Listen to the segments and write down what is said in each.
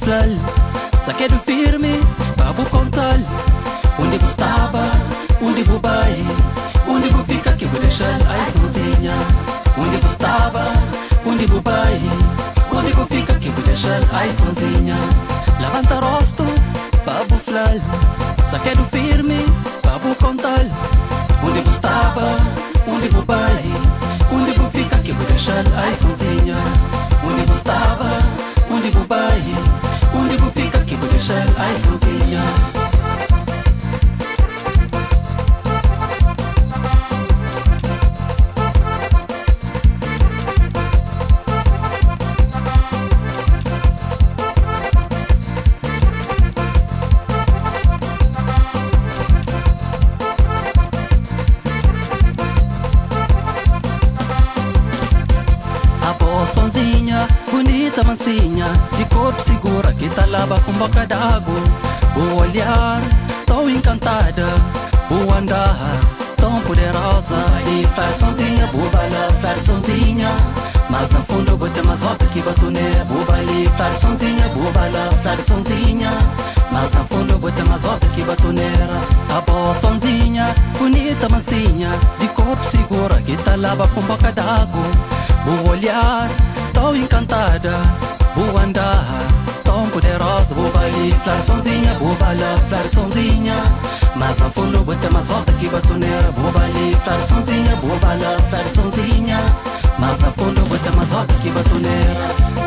flal, saquedo firme, babu contal. Onde gostava, onde vou vai, onde vou ficar que vou deixar ai sozinha. Onde gostava, onde vou vai, onde vou ficar que vou deixar ai sozinha. Levanta rosto, babu flal, saquedo firme, babu contal. Onde gostava, onde vou vai, onde vou ficar que vou deixar ai sozinha. Onde gostava, onde vou vai, onde vou ficar que vou deixar ai sozinha. Sonzinha, bonita mansinha, de corpo segura que tá lava com boca d'água. Boa olhar, tão encantada, boa andar, tão poderosa. E faz sonzinha, boba lá, faz sonzinha. Mas no fundo bota mais rota que batoné. Boba ali, faz sonzinha, boba lá, faz sonzinha. Mas no fundo bota mais rota que batoneira. A boa sonzinha, bonita mansinha, de corpo segura que tá lava com boca d'água. Boa olhar, tão encantada, boa andar, tão poderosa. Boba ali, flor sonzinha, boba lá, flor sonzinha. Mas no fundo bota mais volta que batoneira. Boba ali, flor sonzinha, boba lá, flor sonzinha. Mas no fundo bota mais volta que batoneira.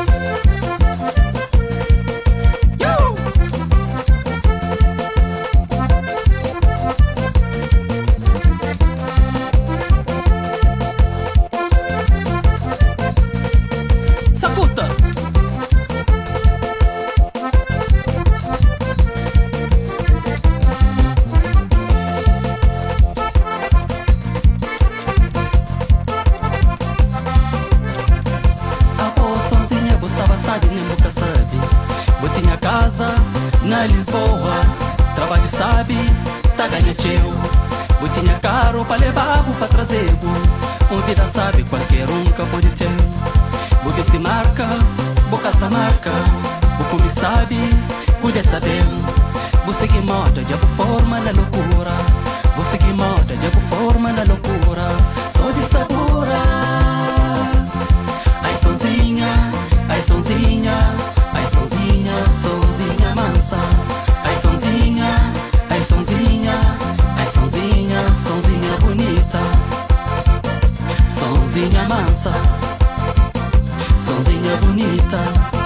Gostava sabe, nem boca sabe. Botinha casa na Lisboa, trabalho sabe, tá ganha teu. Botinha caro pra levar, pra trazer. Vida sabe, qualquer um que pode ter. Boca de marca, boca essa marca. Boca me sabe, cuida saber. Vou seguir moda, já por forma na loucura. Vou seguir moda, já por forma na loucura. Sou de sabura, ai sonzinha. Ai sonzinha, ai sonzinha, sonzinha mansa. Ai sonzinha, ai sonzinha, ai sonzinha, sonzinha bonita. Sonzinha mansa, sonzinha bonita.